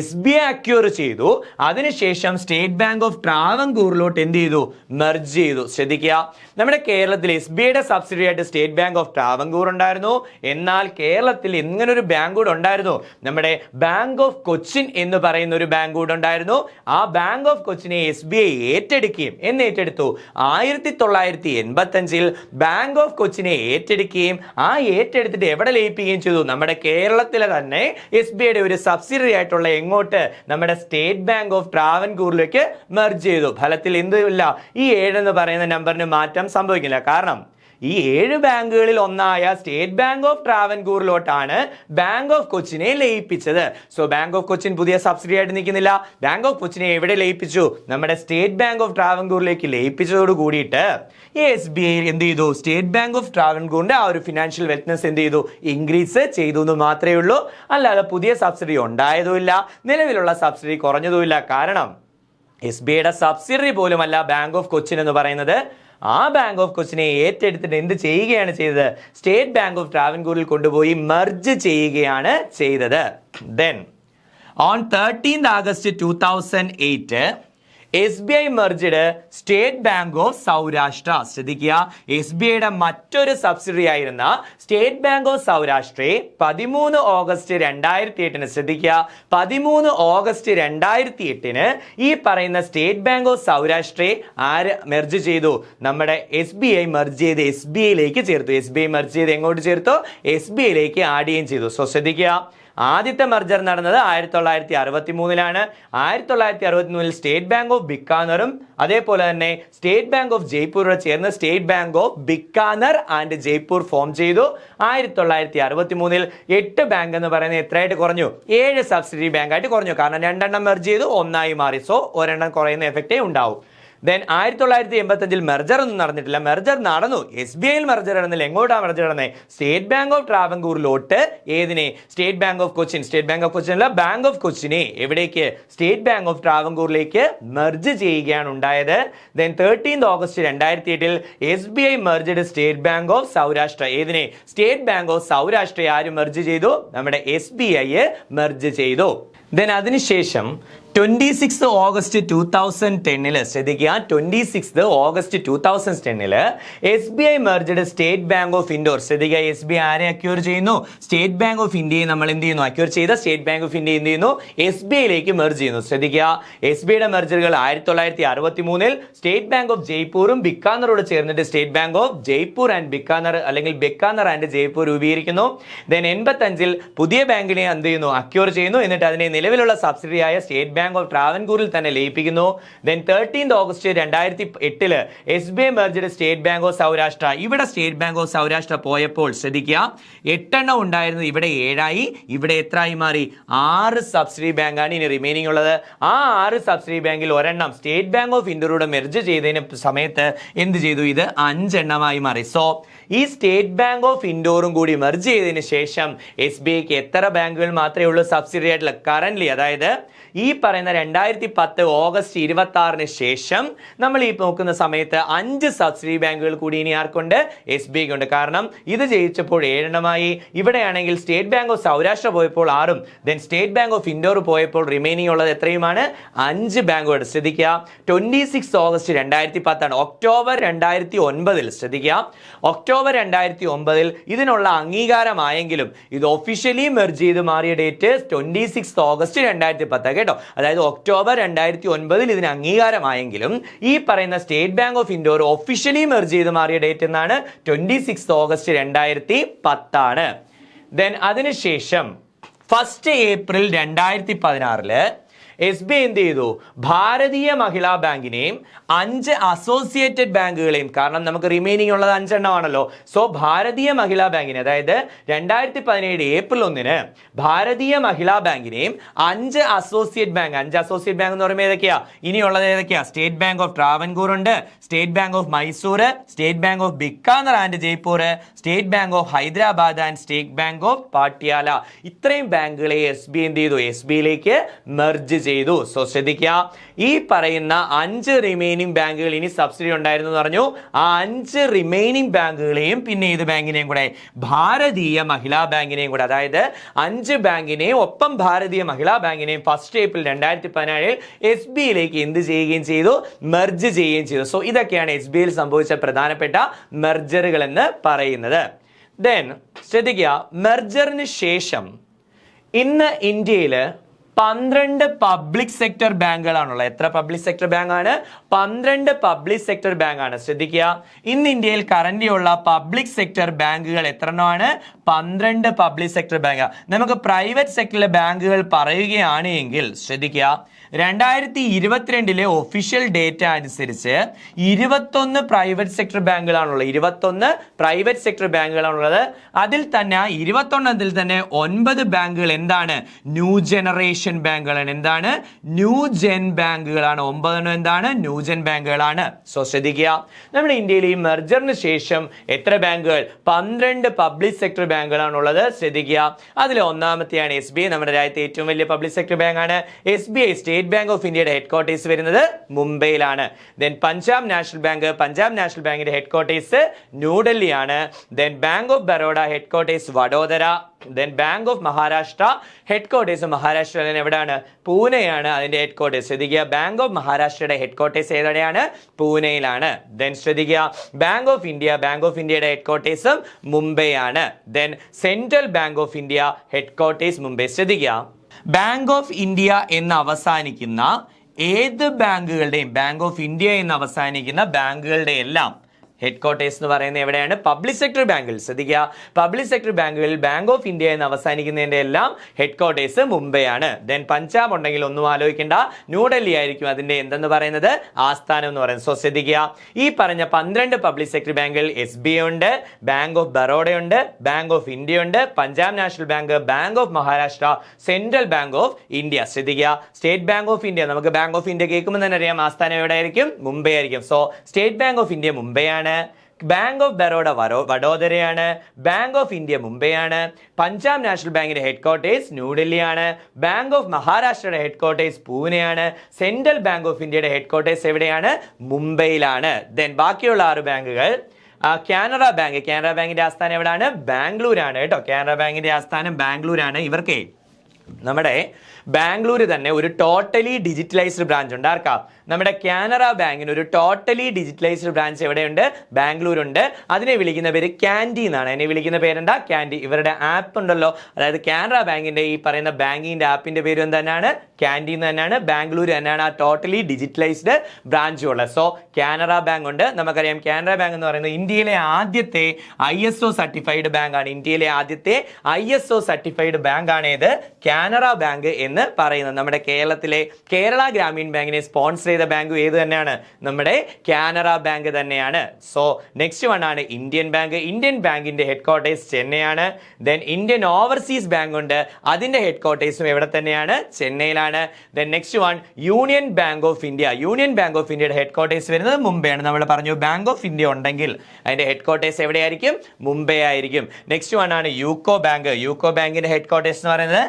SBI അക്വയർ ചെയ്തു. അതിനുശേഷം സ്റ്റേറ്റ് ബാങ്ക് ഓഫ് ട്രാവൻകൂറിലോട്ട് എന്ത് ചെയ്തു? മെർജ് ചെയ്തു. ശ്രദ്ധിക്കുക, നമ്മുടെ കേരളത്തിൽ SBIയുടെ സബ്സിഡി ആയിട്ട് സ്റ്റേറ്റ് ബാങ്ക് ഓഫ് ട്രാവൻകൂർ ഉണ്ടായിരുന്നു. എന്നാൽ കേരളത്തിൽ ഇങ്ങനൊരു ബാങ്ക് കൂടെ ഉണ്ടായിരുന്നു, നമ്മുടെ ബാങ്ക് ഓഫ് കൊച്ചിൻ എന്ന് പറയുന്ന ഒരു ബാങ്ക് കൂടെ ഉണ്ടായിരുന്നു. ആ ബാങ്ക് ഓഫ് കൊച്ചിനെ SBI ഏറ്റെടുക്കുകയും ഏറ്റെടുത്തു 1985 ബാങ്ക് ഓഫ് കൊച്ചിനെ ഏറ്റെടുക്കുകയും ആ ഏറ്റെടുത്തിട്ട് എവിടെ ലയിപ്പിക്കുകയും ചെയ്തു? നമ്മുടെ കേരളത്തിലെ തന്നെ SBIയുടെ ഒരു സബ്സിഡിയറി ആയിട്ടുള്ള എങ്ങോട്ട്? നമ്മുടെ സ്റ്റേറ്റ് ബാങ്ക് ഓഫ് ട്രാവൻകൂറിലേക്ക് മെർജ് ചെയ്തു. ഫലത്തിൽ എന്തുമില്ല, ഈ 7 എന്ന് പറയുന്ന നമ്പറിന് മാറ്റം സംഭവിക്കില്ല. കാരണം ഈ 7 ബാങ്കുകളിൽ ഒന്നായ സ്റ്റേറ്റ് ബാങ്ക് ഓഫ് ട്രാവൻകൂറിലോട്ടാണ് ബാങ്ക് ഓഫ് കൊച്ചിനെ ലയിപ്പിച്ചത്. സോ ബാങ്ക് ഓഫ് കൊച്ചിൻ പുതിയ സബ്സിഡി ആയിട്ട് നിൽക്കുന്നില്ല. ബാങ്ക് ഓഫ് കൊച്ചിനെ എവിടെ ലയിപ്പിച്ചു? നമ്മുടെ സ്റ്റേറ്റ് ബാങ്ക് ഓഫ് ട്രാവൻകൂറിലേക്ക് ലയിപ്പിച്ചതോട് കൂടിയിട്ട് SBI എന്ത് ചെയ്തു? സ്റ്റേറ്റ് ബാങ്ക് ഓഫ് ട്രാവൻകൂറിന്റെ ആ ഒരു ഫിനാൻഷ്യൽ വെൽത്ത്നെസ് എന്ത് ചെയ്തു? ഇൻക്രീസ് ചെയ്തു എന്ന് മാത്രമേ ഉള്ളൂ. അല്ലാതെ പുതിയ സബ്സിഡി ഉണ്ടായതുമില്ല, നിലവിലുള്ള സബ്സിഡി കുറഞ്ഞതുമില്ല. കാരണം SBIയുടെ സബ്സിഡി പോലുമല്ല ബാങ്ക് ഓഫ് കൊച്ചിൻ എന്ന് പറയുന്നത്. ആ ബാങ്ക് ഓഫ് കൊച്ചിനെ ഏറ്റെടുത്തിട്ട് എന്ത് ചെയ്യുകയാണ് ചെയ്തത്? സ്റ്റേറ്റ് ബാങ്ക് ഓഫ് ട്രാവൻകൂറിൽ കൊണ്ടുപോയി മെർജ് ചെയ്യുകയാണ് ചെയ്തത്. Then on 13th August 2008 SBI merged state bank of Saurashtra. ശ്രദ്ധിക്കുക, SBIയുടെ മറ്റൊരു സബ്സിഡറി ആയിരുന്ന സ്റ്റേറ്റ് ബാങ്ക് ഓഫ് സൗരാഷ്ട്രയെ 13 ഓഗസ്റ്റ് 2008 ശ്രദ്ധിക്കുക, 13 ഓഗസ്റ്റ് 2008 ഈ പറയുന്ന സ്റ്റേറ്റ് ബാങ്ക് ഓഫ് സൗരാഷ്ട്രയെ ആര് മെർജ് ചെയ്തു? നമ്മുടെ SBI മെർജ് ചെയ്ത് SBIയിലേക്ക് ചേർത്തു. SBI മെർജ് ചെയ്ത് എങ്ങോട്ട് ചേർത്തു? SBIയിലേക്ക് ആഡ് ചെയ്യുകയും ചെയ്തു. സോ ശ്രദ്ധിക്കുക, ആദ്യത്തെ മെർജർ നടന്നത് 1963 1963 സ്റ്റേറ്റ് ബാങ്ക് ഓഫ് ബിക്കാനറും അതേപോലെ തന്നെ സ്റ്റേറ്റ് ബാങ്ക് ഓഫ് ജയ്പൂരോട് ചേർന്ന് state bank of Bikaner and Jaipur form ചെയ്തു. 1963 8 ബാങ്ക് എന്ന് പറയുന്നത് എത്രയായിട്ട് കുറഞ്ഞു? 7 സബ്സിഡി ബാങ്ക് ആയിട്ട് കുറഞ്ഞു. കാരണം 2 എണ്ണം മെർജ് ചെയ്തു, ഒന്നായി മാറി. സോ ഒരെണ്ണം കുറയുന്ന എഫക്റ്റേ ഉണ്ടാവും. ദെൻ 1985 മെർജർ ഒന്നും നടന്നിട്ടില്ല. മെർജർ നടന്നു, SBIയിൽ മെർജർ നടന്നില്ല. എങ്ങോട്ടാണ് മെർജർ നടന്നത്? സ്റ്റേറ്റ് ബാങ്ക് ഓഫ് ട്രാവൻകൂറിലോട്ട്. ഏതിനെ? State bank of Cochin. State bank of Cochin അല്ല, ബാങ്ക് ഓഫ് കൊച്ചിനെ എവിടേക്ക്? സ്റ്റേറ്റ് ബാങ്ക് ഓഫ് ട്രാവൻകൂറിലേക്ക് മെർജ് ചെയ്യുകയാണ് ഉണ്ടായത്. Then 13 August 2008 SBI merged state bank of Saurashtra. ഏതിനെ? സ്റ്റേറ്റ് ബാങ്ക് ഓഫ് സൗരാഷ്ട്ര ആര് മെർജ് ചെയ്തു? നമ്മുടെ SBI മെർജ് ചെയ്തു. ദെൻ അതിനുശേഷം 26 ഓഗസ്റ്റ് 2010 ശ്രദ്ധിക്കുക, 26 August 2010 SBI merged state bank of Indore. ശ്രദ്ധിക്കുക, SBI ആരെ അക്യൂർ ചെയ്യുന്നു? സ്റ്റേറ്റ് ബാങ്ക് ഓഫ് ഇന്ത്യയെ നമ്മൾ എന്ത് ചെയ്യുന്നു? അക്യൂർ ചെയ്ത സ്റ്റേറ്റ് ബാങ്ക് ഓഫ് ഇന്ത്യ എന്ത് ചെയ്യുന്നു? SBIയിലേക്ക് മെർജ് ചെയ്യുന്നു. ശ്രദ്ധിക്കുക, SBIയുടെ മെർജറുകൾ 1963 സ്റ്റേറ്റ് ബാങ്ക് ഓഫ് ജയ്പൂറും ബിക്കാനറോട് ചേർന്നിട്ട് state bank of Jaipur and Bikaner അല്ലെങ്കിൽ ബിക്കാനർ ആൻഡ് ജയ്പൂർ രൂപീകരിക്കുന്നു. ദെൻ 85 പുതിയ ബാങ്കിനെ എന്ത് ചെയ്യുന്നു? അക്യൂർ ചെയ്യുന്നു. എന്നിട്ട് അതിനെ നിലവിലുള്ള സബ്സിഡിയായ സ്റ്റേറ്റ് ബാങ്ക് ഓഫ് ട്രാവൻകൂറിൽ തന്നെ ലയിപ്പിക്കുന്നു. Then 13 August 2008 SBI merged state bank of Saurashtra. ഇവിടെ സ്റ്റേറ്റ് ബാങ്ക് ഓഫ് സൗരാഷ്ട്ര പോയപ്പോൾ ശ്രദ്ധിക്കുക, 8 എണ്ണം ഉണ്ടായിരുന്നു, ഇവിടെ 7ആയി. ഇവിടെ എത്രയായി മാറി? 6 സബ്സിഡി ബാങ്കാണ് ഇനി റിമൈനിങ് ഉള്ളത്. ആ 6 സബ്സിഡി ബാങ്കിൽ ഒരെണ്ണം സ്റ്റേറ്റ് ബാങ്ക് ഓഫ് ഇന്ത്യയോട് മെർജ് ചെയ്തതിന് സമയത്ത് എന്ത് ചെയ്തു? ഇത് 5 എണ്ണമായി മാറി. സോ ഈ സ്റ്റേറ്റ് ബാങ്ക് ഓഫ് ഇൻഡോറും കൂടി മെർജ് ചെയ്തതിന് ശേഷം SBIക്ക് എത്ര ബാങ്കുകൾ മാത്രമേ ഉള്ളൂ സബ്സിഡി ആയിട്ടുള്ള? കറന്റ് അതായത് ഈ പറയുന്ന 2010 ഓഗസ്റ്റ് 26 ശേഷം നമ്മൾ ഈ നോക്കുന്ന സമയത്ത് 5 സബ്സിഡി ബാങ്കുകൾ കൂടി ഇനി ആർക്കുണ്ട്? SBIക്ക് ഉണ്ട്. കാരണം ഇത് ജയിച്ചപ്പോൾ 7 എണ്ണമായി. ഇവിടെയാണെങ്കിൽ സ്റ്റേറ്റ് ബാങ്ക് ഓഫ് സൗരാഷ്ട്ര പോയപ്പോൾ 6ഉം then state bank of Indore പോയപ്പോൾ റിമൈനിങ് ഉള്ളത് എത്രയുമാണ്? 5 ബാങ്കുകൾ. ശ്രദ്ധിക്കുക, 26 ഓഗസ്റ്റ് 2010 ഒക്ടോബർ 2009 ശ്രദ്ധിക്കുക, ഒക്ടോബർ 2009 ഇതിനുള്ള അംഗീകാരമായെങ്കിലും ഇത് ഒഫീഷ്യലി മെർജ് ചെയ്ത് മാറിയ ഡേറ്റ് 26 ഓഗസ്റ്റ് 2010 കേട്ടോ. അതായത് ഒക്ടോബർ 2009 ഇതിന് അംഗീകാരമായെങ്കിലും ഈ പറയുന്ന State bank of Indore officially merge ചെയ്ത് മാറിയ ഡേറ്റ് എന്നാണ്? 26 ഓഗസ്റ്റ് 2010 ദെൻ അതിനുശേഷം 1 ഏപ്രിൽ 2016 SBI എന്ത് ചെയ്തു? ഭാരതീയ മഹിളാ ബാങ്കിനെയും 5 അസോസിയേറ്റഡ് ബാങ്കുകളെയും, കാരണം നമുക്ക് റിമൈനിങ് ഉള്ളത് 5 എണ്ണമാണല്ലോ. സോ ഭാരതീയ മഹിളാ ബാങ്കിനെ, അതായത് 2017 ഏപ്രിൽ 1 ഭാരതീയ മഹിളാ ബാങ്കിനെയും 5 അസോസിയേറ്റ് ബാങ്ക് എന്ന് പറയുമ്പോൾ ഏതൊക്കെയാ? ഇനിയുള്ളത് ഏതൊക്കെയാ? സ്റ്റേറ്റ് ബാങ്ക് ഓഫ് ട്രാവൻകൂർ ഉണ്ട്, state bank of Mysore, state bank of Bikaner and Jaipur, state bank of Hyderabad and state bank of Patiala. ഇത്രയും ബാങ്കുകളെ SBI എന്ത് ചെയ്തു? SBIയിലേക്ക് മെർജ് ചെയ്തു. സോ ശ്രദ്ധിക്കുക, ഈ പറയുന്ന 5 റിമൈനിങ് ബാങ്കുകൾ ഇനി സബ്സിഡി ഉണ്ടായിരുന്നു എന്ന് പറഞ്ഞു. ആ 5 റിമൈനിങ് ബാങ്കുകളെയും പിന്നെ ഏത് ബാങ്കിനെയും കൂടെ? ഭാരതീയ മഹിളാ ബാങ്കിനെയും കൂടെ, അതായത് 5 ബാങ്കിനെയും ഒപ്പം ഭാരതീയ മഹിളാ ബാങ്കിനെയും 1 ഏപ്രിൽ 2017 SBIയിലേക്ക് എന്ത് ചെയ്യുകയും ചെയ്തു? മെർജ് ചെയ്യുകയും ചെയ്തു. സോ ഇതൊക്കെയാണ് SBIയിൽ സംഭവിച്ച പ്രധാനപ്പെട്ട മെർജറുകൾ എന്ന് പറയുന്നത്. ദെൻ ശ്രദ്ധിക്കുക, മെർജറിന് ശേഷം ഇന്ന് ഇന്ത്യയിൽ 12 പബ്ലിക് സെക്ടർ ബാങ്കുകളാണുള്ളത്. എത്ര പബ്ലിക് സെക്ടർ ബാങ്ക് ആണ്? 12 പബ്ലിക് സെക്ടർ ബാങ്ക് ആണ്. ശ്രദ്ധിക്കുക, ഇന്ന് ഇന്ത്യയിൽ കറന്റ് ഉള്ള പബ്ലിക് സെക്ടർ ബാങ്കുകൾ എത്ര എണ്ണമാണ്? 12 പബ്ലിക് സെക്ടർ ബാങ്ക്. നമുക്ക് പ്രൈവറ്റ് സെക്ടറിലെ ബാങ്കുകൾ പറയുകയാണ് എങ്കിൽ ശ്രദ്ധിക്കുക, 2022 ഒഫീഷ്യൽ ഡേറ്റ അനുസരിച്ച് 21 പ്രൈവറ്റ് സെക്ടർ ബാങ്കുകളാണുള്ളത്. 21 പ്രൈവറ്റ് സെക്ടർ ബാങ്കുകളാണുള്ളത്. അതിൽ തന്നെ 21 തന്നെ 9 ബാങ്കുകൾ എന്താണ്? ന്യൂ ജനറേഷൻ ബാങ്കുകളാണ്. എന്താണ്? New gen ബാങ്കുകളാണ്. 9 എന്താണ്? New gen ബാങ്കുകളാണ്. സോ ശ്രദ്ധിക്കുക, നമ്മുടെ ഇന്ത്യയിൽ ഈ മെർജറിന് ശേഷം എത്ര ബാങ്കുകൾ? 12 പബ്ലിക് സെക്ടർ ബാങ്കുകളാണുള്ളത്. ശ്രദ്ധിക്കുക, അതിൽ ഒന്നാമത്തെയാണ് SBI. നമ്മുടെ രാജ്യത്തെ ഏറ്റവും വലിയ പബ്ലിക് സെക്ടർ ബാങ്കാണ് SBI. സ്റ്റേറ്റ് ബാങ്ക് ഓഫ് ഇന്ത്യയുടെ ഹെഡ് ക്വാർട്ടേഴ്സ് വരുന്നത് മുംബൈയിലാണ്. ദെൻ പഞ്ചാബ് നാഷണൽ ബാങ്കിന്റെ ഹെഡ് ക്വാർട്ടേഴ്സ് ന്യൂഡൽഹിയാണ്. Then bank of Baroda headquarters Vadodara. Then bank of Maharashtra headquarters മഹാരാഷ്ട്രയിൽ എവിടെയാണ്? പൂനെയാണ് അതിന്റെ ഹെഡ് ക്വാർട്ടേഴ്സ്. ശ്രദ്ധിക്കുക, ബാങ്ക് ഓഫ് മഹാരാഷ്ട്രയുടെ ഹെഡ് ക്വാർട്ടേഴ്സ് എവിടെയാണ്? പൂനെയിലാണ്. ദെൻ ശ്രദ്ധിക്കുക, ബാങ്ക് ഓഫ് ഇന്ത്യയുടെ ഹെഡ് ക്വാർട്ടേഴ്സും മുംബൈ ആണ്. Then central bank of India headquarters Mumbai. ശ്രദ്ധിക്കുക, ബാങ്ക് ഓഫ് ഇന്ത്യ എന്ന് അവസാനിക്കുന്ന ഏത് ബാങ്കുകളുടെയും, ബാങ്ക് ഓഫ് ഇന്ത്യ എന്ന് അവസാനിക്കുന്ന ബാങ്കുകളുടെ എല്ലാം ഹെഡ് ക്വാർട്ടേഴ്സ് എന്ന് പറയുന്നത് എവിടെയാണ്? പബ്ലിക് സെക്ടർ ബാങ്കുകൾ. ശ്രദ്ധിക്കുക, പബ്ലിക് സെക്ടർ ബാങ്കുകളിൽ ബാങ്ക് ഓഫ് ഇന്ത്യ എന്ന് അവസാനിക്കുന്നതിന്റെ എല്ലാം ഹെഡ് ക്വാർട്ടേഴ്സ് മുംബൈ ആണ്. ദെൻ പഞ്ചാബ് ഉണ്ടെങ്കിൽ ഒന്നും ആലോചിക്കേണ്ട, ന്യൂഡൽഹി ആയിരിക്കും അതിന്റെ എന്തെന്ന് പറയുന്നത്, ആസ്ഥാനം എന്ന് പറയുന്നത്. സോ ശ്രദ്ധിക്കുക, ഈ പറഞ്ഞ 12 പബ്ലിക് സെക്ടർ ബാങ്കുകൾ SBI ഉണ്ട്, ബാങ്ക് ഓഫ് ബറോഡ ഉണ്ട്, ബാങ്ക് ഓഫ് ഇന്ത്യ ഉണ്ട്, Punjab national bank, bank of Maharashtra, central bank of India. ശ്രദ്ധിക്കുക, സ്റ്റേറ്റ് ബാങ്ക് ഓഫ് ഇന്ത്യ, നമുക്ക് ബാങ്ക് ഓഫ് ഇന്ത്യ കേൾക്കുമ്പോൾ തന്നെ അറിയാം ആസ്ഥാനം എവിടെ ആയിരിക്കും? മുംബൈ ആയിരിക്കും. So state bank of India Mumbai ആണ്, ബാങ്ക് ഓഫ് ബറോഡ വഡോദരയാണ്, ബാങ്ക് ഓഫ് ഇന്ത്യ മുംബൈ ആണ്, പഞ്ചാബ് നാഷണൽ ബാങ്കിന്റെ ഹെഡ് ക്വാർട്ടേഴ്സ് ന്യൂഡൽഹി ആണ്, ബാങ്ക് ഓഫ് മഹാരാഷ്ട്രയുടെ ഹെഡ് ക്വാർട്ടേഴ്സ് പൂനെയാണ്, സെൻട്രൽ ബാങ്ക് ഓഫ് ഇന്ത്യയുടെ ഹെഡ് ക്വാർട്ടേഴ്സ് എവിടെയാണ്? മുംബൈയിലാണ്. ദെൻ ബാക്കിയുള്ള 6 ബാങ്കുകൾ, കാനറ ബാങ്കിന്റെ ആസ്ഥാനം എവിടെയാണ്? ബാംഗ്ലൂരാണ് കേട്ടോ. കാനറ ബാങ്കിന്റെ ആസ്ഥാനം ബാംഗ്ലൂരാണ്. ഇവർക്ക് നമ്മുടെ ബാംഗ്ലൂർ തന്നെ ഒരു ടോട്ടലി ഡിജിറ്റലൈസ്ഡ് ബ്രാഞ്ച് ഉണ്ട്. ആർക്കാ? നമ്മുടെ കാനറ ബാങ്കിന് ഒരു ടോട്ടലി ഡിജിറ്റലൈസ്ഡ് ബ്രാഞ്ച് എവിടെയുണ്ട്? ബാംഗ്ലൂരുണ്ട്. അതിനെ വിളിക്കുന്ന പേര് ക്യാൻഡി എന്നാണ്. അതിനെ വിളിക്കുന്ന പേരെന്താ? ക്യാൻഡി. ഇവരുടെ ആപ്പ് ഉണ്ടല്ലോ, അതായത് കാനറ ബാങ്കിന്റെ ഈ പറയുന്ന ബാങ്കിന്റെ ആപ്പിന്റെ പേര് തന്നെയാണ് ക്യാൻഡി എന്ന് തന്നെയാണ്. ബാംഗ്ലൂർ തന്നെയാണ് ആ ടോട്ടലി ഡിജിറ്റലൈസ്ഡ് ബ്രാഞ്ച് ഉള്ളത്. സോ കാനറ ബാങ്ക് ഉണ്ട്. നമുക്കറിയാം കാനറ ബാങ്ക് എന്ന് പറയുന്നത് ഇന്ത്യയിലെ ആദ്യത്തെ ISO സർട്ടിഫൈഡ് ബാങ്ക് ആണ്. ഇന്ത്യയിലെ ആദ്യത്തെ ISO സർട്ടിഫൈഡ് ബാങ്ക് ആണ് ഇത് കാനറ ബാങ്ക് എന്ന് പറയുന്നത്. നമ്മുടെ കേരളത്തിലെ കേരള ഗ്രാമീൺ ബാങ്കിനെ സ്പോൺസർ ചെയ്ത ബാങ്ക് ഏത് തന്നെയാണ്? നമ്മുടെ കാനറ ബാങ്ക് തന്നെയാണ്. സോ നെക്സ്റ്റ് വൺ ആണ് ഇന്ത്യൻ ബാങ്ക്. ഇന്ത്യൻ ബാങ്കിന്റെ ഹെഡ് ക്വാർട്ടേഴ്സ് ചെന്നൈയാണ്. ദെൻ ഇന്ത്യൻ ഓവർസീസ് ബാങ്ക് ഉണ്ട്, അതിന്റെ ഹെഡ് ക്വാർട്ടേഴ്സും എവിടെ തന്നെയാണ്? ചെന്നൈയിലാണ്. Then next one union bank of India. Union bank of ഇന്ത്യയുടെ ഹെഡ് ക്വാർട്ടേഴ്സ് വരുന്നത് മുംബൈ ആണ്. നമ്മൾ പറഞ്ഞു ബാങ്ക് ഓഫ് ഇന്ത്യ ഉണ്ടെങ്കിൽ അതിന്റെ ഹെഡ് ക്വാർട്ടേഴ്സ് എവിടെയായിരിക്കും? മുംബൈ ആയിരിക്കും. നെക്സ്റ്റ് വൺ ആണ് യൂക്കോ ബാങ്ക്. യൂക്കോ ബാങ്കിന്റെ ഹെഡ് ക്വാർട്ടേഴ്സ് എന്ന് പറയുന്നത്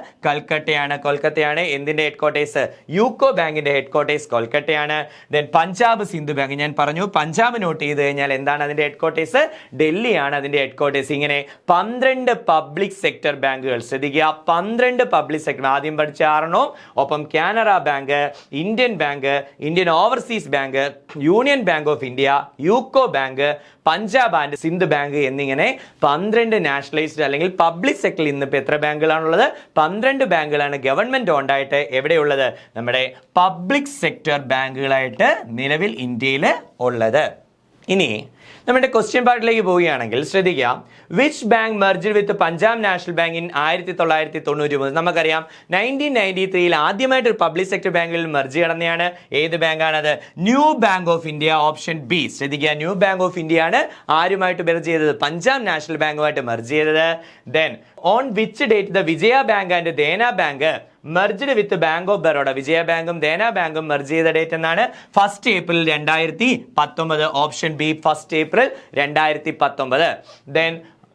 കൊൽക്കത്തയാണ്. എന്തിന്റെ ഹെഡ് ക്വാർട്ടേഴ്സ്? യൂക്കോ ബാങ്കിന്റെ ഹെഡ് ക്വാർട്ടേഴ്സ് കൊൽക്കത്തയാണ്. ദെൻ പഞ്ചാബ് സിന്ധു ബാങ്ക്, ഞാൻ പറഞ്ഞു പഞ്ചാബ് നോട്ട് ചെയ്ത് കഴിഞ്ഞാൽ എന്താണ് അതിന്റെ ഹെഡ് ക്വാർട്ടേഴ്സ്? ഡൽഹിയാണ് അതിന്റെ ഹെഡ് ക്വാർട്ടേഴ്സ്. ഇങ്ങനെ 12 പബ്ലിക് സെക്ടർ ബാങ്കുകൾ. ശ്രദ്ധിക്കുക, 12 പബ്ലിക് സെക്ടർ. ആദ്യം പഠിച്ച 6 ഒപ്പം Canara bank, Indian bank, Indian overseas bank, union bank of India, UCO bank, Punjab and Sindh bank എന്നിങ്ങനെ 12 നാഷണലൈസ്ഡ് അല്ലെങ്കിൽ പബ്ലിക് സെക്ടറിൽ ഇന്നിപ്പോൾ എത്ര ബാങ്കുകളാണുള്ളത്? 12 ബാങ്കുകളാണ് ഗവൺമെന്റ് ഓൺഡ് ആയിട്ട് എവിടെയുള്ളത്? നമ്മുടെ പബ്ലിക് സെക്ടർ ബാങ്കുകളായിട്ട് നിലവിൽ ഇന്ത്യയിൽ ഉള്ളത്. ഇനി നമ്മുടെ ക്വസ്റ്റ്യൻ പാർട്ടിലേക്ക് പോവുകയാണെങ്കിൽ ശ്രദ്ധിക്കുക, which bank merged with Punjab national bank in 1993? നമുക്കറിയാം 1993 ആദ്യമായിട്ട് ഒരു പബ്ലിക് സെക്ടർ ബാങ്കുകളിൽ മെർജ് നടന്നതാണ്. ഏത് ബാങ്കാണത്? New bank of India. Option B. ശ്രദ്ധിക്കുക, ന്യൂ ബാങ്ക് ഓഫ് ഇന്ത്യ ആണ് ആരുമായിട്ട് മെർജ് ചെയ്തത്? പഞ്ചാബ് നാഷണൽ ബാങ്കുമായിട്ട് മെർജ് ചെയ്തത്. Then on which date the Vijaya bank and Dena bank merged with bank of Baroda? Vijaya ബാങ്കും ദേന ബാങ്കും മെർജ് ചെയ്ത ഡേറ്റ് എന്നാണ്? 1 April 2019. Option B 1 April 2019. Then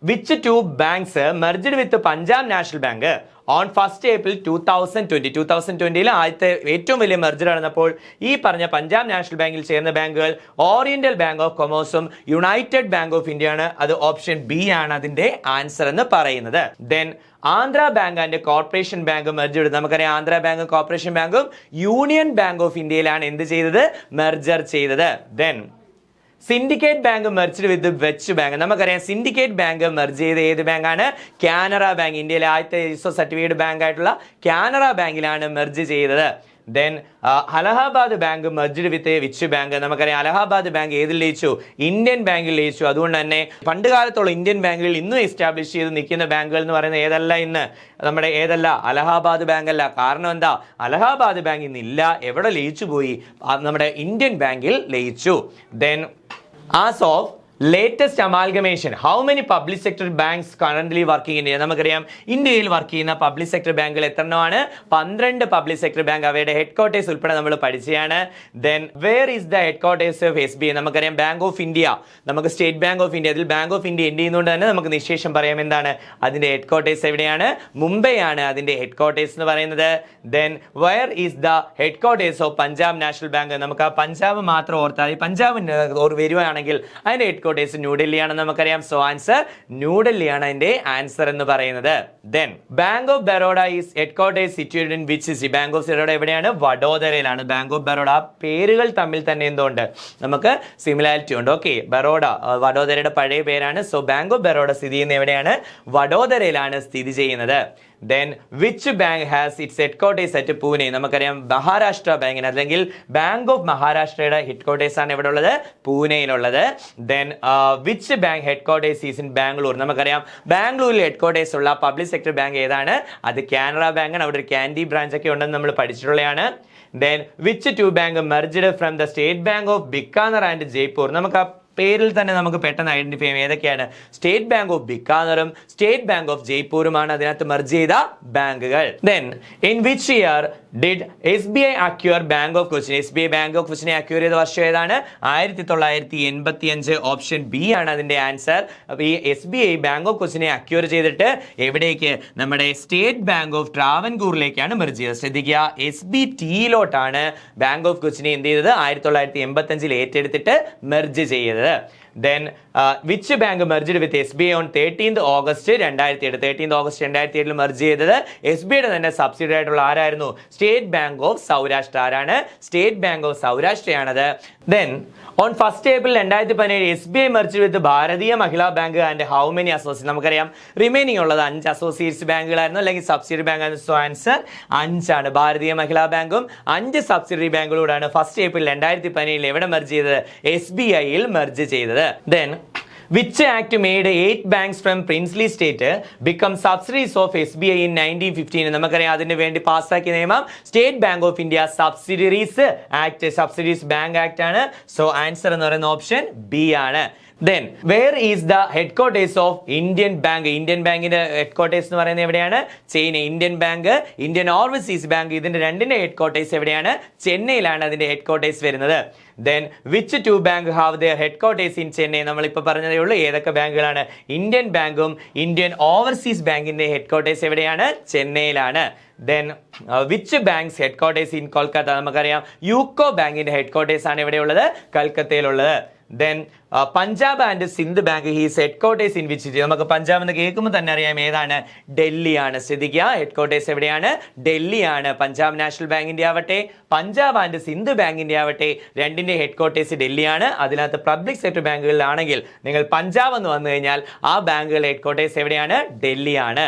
which 2 banks merged with Punjab national bank on 1 April 2020? 2020 ആദ്യത്തെ ഏറ്റവും വലിയ മെർജർ നടന്നപ്പോൾ ഈ പറഞ്ഞ പഞ്ചാബ് നാഷണൽ ബാങ്കിൽ ചേർന്ന ബാങ്കുകൾ ഓറിയന്റൽ ബാങ്ക് ഓഫ് കൊമേഴ്സും യുണൈറ്റഡ് ബാങ്ക് ഓഫ് ഇന്ത്യ ആണ്. അത് ഓപ്ഷൻ ബി ആണ് അതിന്റെ ആൻസർ എന്ന് പറയുന്നത്. Then Andhra bank and corporation bank merge ചെയ്തു. നമുക്കറിയാം ആന്ധ്ര ബാങ്കും കോർപ്പറേഷൻ ബാങ്കും യൂണിയൻ ബാങ്ക് ഓഫ് ഇന്ത്യയിലാണ് എന്ത് ചെയ്തത്? മെർജർ ചെയ്തത്. ദെൻ സിൻഡിക്കേറ്റ് ബാങ്ക് മെർജ്ഡ് വിത്ത് വെച്ച് ബാങ്ക്. നമുക്കറിയാം സിൻഡിക്കേറ്റ് ബാങ്ക് മെർജ് ചെയ്ത ഏത് ബാങ്കാണ്? കാനറ ബാങ്ക്. ഇന്ത്യയിലെ ആദ്യത്തെ ISO സർട്ടിഫൈഡ് ബാങ്ക് ആയിട്ടുള്ള കാനറ ബാങ്കിലാണ് മെർജ് ചെയ്തത്. Then Allahabad bank merged with which bank? നമുക്കറിയാം അലഹാബാദ് ബാങ്ക് ഏതിൽ ലയിച്ചു? ഇന്ത്യൻ ബാങ്കിൽ ലയിച്ചു. അതുകൊണ്ട് തന്നെ പണ്ട് കാലത്തുള്ള ഇന്ത്യൻ ബാങ്കുകൾ ഇന്നും എസ്റ്റാബ്ലിഷ് ചെയ്ത് നിൽക്കുന്ന ബാങ്കുകൾ എന്ന് പറയുന്നത് ഏതല്ല? ഇന്ന് നമ്മുടെ ഏതല്ല? അലഹാബാദ് ബാങ്ക് അല്ല. കാരണം എന്താ? അലഹാബാദ് ബാങ്ക് ഇന്നില്ല. എവിടെ ലയിച്ചു പോയി? നമ്മുടെ ഇന്ത്യൻ ബാങ്കിൽ ലയിച്ചു. Then as of latest amalgamation, how many public sector banks currently working in India? നമുക്കറിയാം ഇന്ത്യയിൽ വർക്ക് ചെയ്യുന്ന പബ്ലിക് സെക്ടർ ബാങ്കുകൾ എത്രണ്ണമാണ്? 12 പബ്ലിക് സെക്ടർ ബാങ്ക്. അവയുടെ ഹെഡ് ക്വാർട്ടേഴ്സ് ഉൾപ്പെടെ നമ്മൾ പഠിച്ചതാണ്. Then where is the headquarters of SBI? നമുക്കറിയാം ബാങ്ക് ഓഫ് ഇന്ത്യ, നമുക്ക് സ്റ്റേറ്റ് ബാങ്ക് ഓഫ് ഇന്ത്യ, അതിൽ ബാങ്ക് ഓഫ് ഇന്ത്യ എൻഡ് ചെയ്യുന്നതുകൊണ്ട് തന്നെ നമുക്ക് നിശേഷം പറയാം എന്താണ് അതിന്റെ ഹെഡ് ക്വാർട്ടേഴ്സ് എവിടെയാണ്? മുംബൈ ആണ് അതിന്റെ ഹെഡ് ക്വാർട്ടേഴ്സ് എന്ന് പറയുന്നത്. Then where is the headquarters of Punjab national bank? നമുക്ക് ആ പഞ്ചാബ് മാത്രം ഓർത്താൽ പഞ്ചാബ് വരുവാണെങ്കിൽ അതിന്റെ ഹെഡ് ക്വാർട്ടേഴ്സ് ന്യൂഡൽഹിയാണ് നമുക്കറിയാം. സോ ആൻസർ ന്യൂഡൽഹിയാണ് അതിന്റെ ആൻസർ എന്ന് പറയുന്നത്. Then bank of Baroda is head quarters situated in which city? Bank of Baroda എവിടെയാണ്? വഡോദരയിലാണ്. ബാങ്ക് ഓഫ് ബറോഡ പേരുകൾ തമ്മിൽ തന്നെ എന്തുണ്ട്? നമുക്ക് സിമിലാരിറ്റി ഉണ്ട്. ഓക്കെ, ബറോഡ വഡോദരയുടെ പഴയ പേരാണ്. സോ ബാങ്ക് ഓഫ് ബറോഡ സ്ഥിതി ചെയ്യുന്ന എവിടെയാണ്? വഡോദരയിലാണ് സ്ഥിതി ചെയ്യുന്നത്. Then which bank has its headquarters at Pune? നമുക്കറിയാം മഹാരാഷ്ട്ര ബാങ്കിന് അല്ലെങ്കിൽ ബാങ്ക് ഓഫ് മഹാരാഷ്ട്രയുടെ ഹെഡ്ക്വാർട്ടേഴ്സ് ആണ് എവിടെ ഉള്ളത്? പൂനെയിലുള്ളത്. Then which bank headquarters is in Bangalore? നമുക്കറിയാം ബാംഗ്ലൂരിൽ ഹെഡ്ക്വാർട്ടേഴ്സ് ഉള്ള പബ്ലിക് സെക്ടർ ബാങ്ക് ഏതാണ്? അത് കാനറ ബാങ്ക് ആണ്. അവിടെ ഒരു ക്യാൻഡി ബ്രാഞ്ച് ഒക്കെ ഉണ്ടെന്ന് നമ്മൾ പഠിച്ചിട്ടുള്ളതാണ്. Then which two bank merged from the State Bank of Bikaner and Jaipur? നമുക്ക് പേരിൽ തന്നെ നമുക്ക് പെട്ടെന്ന് ഐഡന്റിഫൈ ചെയ്യാം ഏതൊക്കെയാണ്. സ്റ്റേറ്റ് ബാങ്ക് ഓഫ് ബിക്കാനറും സ്റ്റേറ്റ് ബാങ്ക് ഓഫ് ജയ്പൂരുമാണ് അതിനകത്ത് മെർജ് ചെയ്ത ബാങ്കുകൾ. Then in which year did SBI acquire Bank of Cochin? SBI Bank of Cochin acquire ചെയ്ത വർഷം ഏതാണ്? 1985. ഓപ്ഷൻ ബി ആണ് അതിന്റെ ആൻസർ. അപ്പൊ ഈ SBI ബാങ്ക് ഓഫ് കൊച്ചിനെ അക്വയർ ചെയ്തിട്ട് എവിടേക്ക്? നമ്മുടെ സ്റ്റേറ്റ് ബാങ്ക് ഓഫ് ട്രാവൻകൂറിലേക്കാണ് മെർജ് ചെയ്തത്. ശ്രദ്ധിക്കുക, SBTയിലോട്ടാണ് ബാങ്ക് ഓഫ് കൊച്ചിനെ എന്ത് ചെയ്തത്? 1985 ഏറ്റെടുത്തിട്ട് മെർജ് ചെയ്തത്. Then which bank merged with SBI on 13th August 2007? 13th August 2007 merge ചെയ്തത് SBIയുടെ തന്നെ സബ്സിഡറി ആയിട്ടുള്ള ആരായിരുന്നു? State bank of Saurashtra. ആരാണ്? സ്റ്റേറ്റ് ബാങ്ക് ഓഫ് സൗരാഷ്ട്രയാണത്. Then on 1st April 2017 SBI merged with Bharatiya Mahila bank and how many associates? നമുക്കറിയാം remaining ഉള്ളത് 5 associates ബാങ്കുകളായിരുന്നു അല്ലെങ്കിൽ സബ്സിഡറി ബാങ്ക് ആയിരുന്നു. സോ ആൻസർ 5 ആണ്. ഭാരതീയ മഹിളാ ബാങ്കും 5 സബ്സിഡറി ബാങ്കുകളോടാണ് 1st April 2017 എവിടെ മെർജ് ചെയ്തത്? SBIയിൽ മെർജ് ചെയ്തത്. Then which act made 8 banks from princely state become subsidiaries of SBI in 1915? നമുക്കറിയാം അതിന് വേണ്ടി പാസ്സാക്കിയ നിയമം state bank of India subsidiaries act, subsidies bank act ആണ്. സോ ആൻസർ എന്ന് പറയുന്ന ഓപ്ഷൻ ബി ആണ്. Then where is the headquarters of Indian Bank? Indian ബാങ്കിന്റെ ഹെഡ്ക്വാർട്ടേഴ്സ് എന്ന് പറയുന്നത് എവിടെയാണ്? China. Indian bank, Indian overseas bank, ഇതിന്റെ രണ്ടിന്റെ ഹെഡ്ക്വാർട്ടേഴ്സ് എവിടെയാണ്? ചെന്നൈയിലാണ് അതിന്റെ ഹെഡ്ക്വാർട്ടേഴ്സ് വരുന്നത്. Then which two bank have their headquarters in Chennai? നമ്മളിപ്പോൾ പറഞ്ഞതേ ഉള്ളൂ ഏതൊക്കെ ബാങ്കുകളാണ്? ഇന്ത്യൻ ബാങ്കും ഇന്ത്യൻ ഓവർസീസ് ബാങ്കിന്റെ ഹെഡ്ക്വാർട്ടേഴ്സ് എവിടെയാണ്? ചെന്നൈയിലാണ്. Then which banks headquarters in Kolkata? നമുക്കറിയാം യൂക്കോ ബാങ്കിന്റെ ഹെഡ്ക്വാർട്ടേഴ്സ് ആണ് എവിടെയുള്ളത്? കൽക്കത്തയിലുള്ളത്. Then Punjab and Sindh bank he's headquarters in which city? നമുക്ക് പഞ്ചാബ് എന്ന് കേൾക്കുമ്പോൾ തന്നെ അറിയാം ഏതാണ്? ഡൽഹിയാണ്. ശ്രദ്ധിക്കുക, ഹെഡ്ക്വാർട്ടേഴ്സ് എവിടെയാണ്? ഡൽഹിയാണ്. പഞ്ചാബ് നാഷണൽ ബാങ്കിന്റെ ആവട്ടെ പഞ്ചാബ് ആൻഡ് സിന്ധ് ബാങ്കിന്റെ ആവട്ടെ രണ്ടിന്റെ ഹെഡ്ക്വാർട്ടേഴ്സ് ഡൽഹിയാണ്. അതിനകത്ത് പബ്ലിക് സെക്ടർ ബാങ്കുകളിലാണെങ്കിൽ നിങ്ങൾ പഞ്ചാബ് എന്ന് വന്നു കഴിഞ്ഞാൽ ആ ബാങ്കുകളുടെ ഹെഡ്ക്വാർട്ടേഴ്സ് എവിടെയാണ്? ഡൽഹിയാണ്.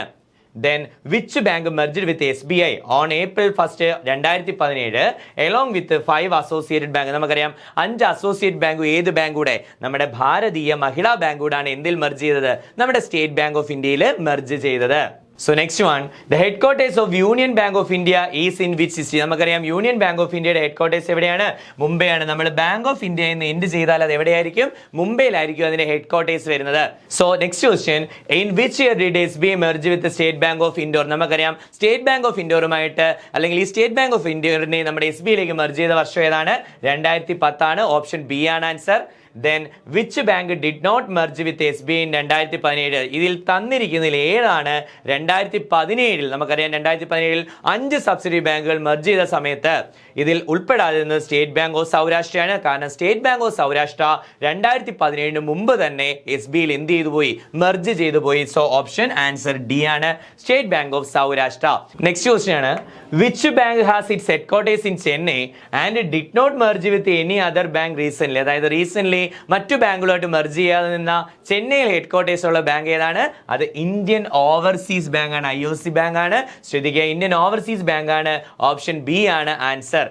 Then which bank merged with SBI on April 1st 2017 along with 5 associated bank? നമുക്കറിയാം 5 അസോസിയേറ്റ് ബാങ്ക് ഏത് ബാങ്ക് കൂടെ? നമ്മുടെ ഭാരതീയ മഹിളാ ബാങ്ക് കൂടാണ് എന്തിൽ മെർജ് ചെയ്തത്? നമ്മുടെ സ്റ്റേറ്റ് ബാങ്ക് ഓഫ് ഇന്ത്യയിൽ മെർജ് ചെയ്തത്. So next one, the headquarters of Union Bank of India is in which city? നമുക്കറിയാം യൂണിയൻ ബാങ്ക് ഓഫ് ഇന്ത്യയുടെ ഹെഡ്ക്വാർട്ടേഴ്സ് എവിടെയാണ്? മുംബൈയാണ്. നമ്മൾ ബാങ്ക് ഓഫ് ഇന്ത്യ എന്ന് എൻഡ് ചെയ്താൽ അത് എവിടെയായിരിക്കും? മുംബൈയിലായിരിക്കും അതിന്റെ ഹെഡ്ക്വാർട്ടേഴ്സ് വരുന്നത്. So next question, in which year did SBI merge with the State Bank of Indore? നമുക്കറിയാം സ്റ്റേറ്റ് ബാങ്ക് ഓഫ് ഇൻഡോറുമായിട്ട് അല്ലെങ്കിൽ ഈ സ്റ്റേറ്റ് ബാങ്ക് ഓഫ് ഇന്ത്യനെ നമ്മുടെ SBIയിലേക്ക് മെർജ് ചെയ്ത വർഷം ഏതാണ്? 2010 ആണ്. ഓപ്ഷൻ ബി ആണ് answer. Then which bank did not merge with SBI in 2017? ഇതിൽ തന്നിരിക്കുന്നതിൽ ഏതാണ് 2017? നമുക്കറിയാം 2017 5 സബ്സിഡി ബാങ്കുകൾ മെർജ് ചെയ്ത സമയത്ത് ഇതിൽ ഉൾപ്പെടാതിരുന്നത് സ്റ്റേറ്റ് ബാങ്ക് ഓഫ് സൗരാഷ്ട്രയാണ്. കാരണം സ്റ്റേറ്റ് ബാങ്ക് ഓഫ് സൗരാഷ്ട്ര 2017 മുമ്പ് തന്നെ SBIയിൽ എന്ത് ചെയ്തു പോയി? മെർജ് ചെയ്തു പോയി. സോ ഓപ്ഷൻ ആൻസർ ഡി ആണ്, state bank of Saurashtra. Next question ആണ്, which bank has its headquarters in Chennai and did not merge with any other bank recently? അതായത് റീസെന്റ് മറ്റു ബാങ്കുകളായിട്ട് മെർജ് ചെയ്യാതെ നിന്ന ചെന്നൈയിൽ ഹെഡ്ക്വാർട്ടേഴ്സ് ഉള്ള ബാങ്ക് ഏതാണ്? അത് ഇന്ത്യൻ ഓവർസീസ് ബാങ്ക് ആണ്, IOC ബാങ്ക് ആണ്. ശ്രദ്ധിക്കുക, ഇന്ത്യൻ ഓവർസീസ് ബാങ്ക് ആണ്. ഓപ്ഷൻ ബി ആണ് ആൻസർ.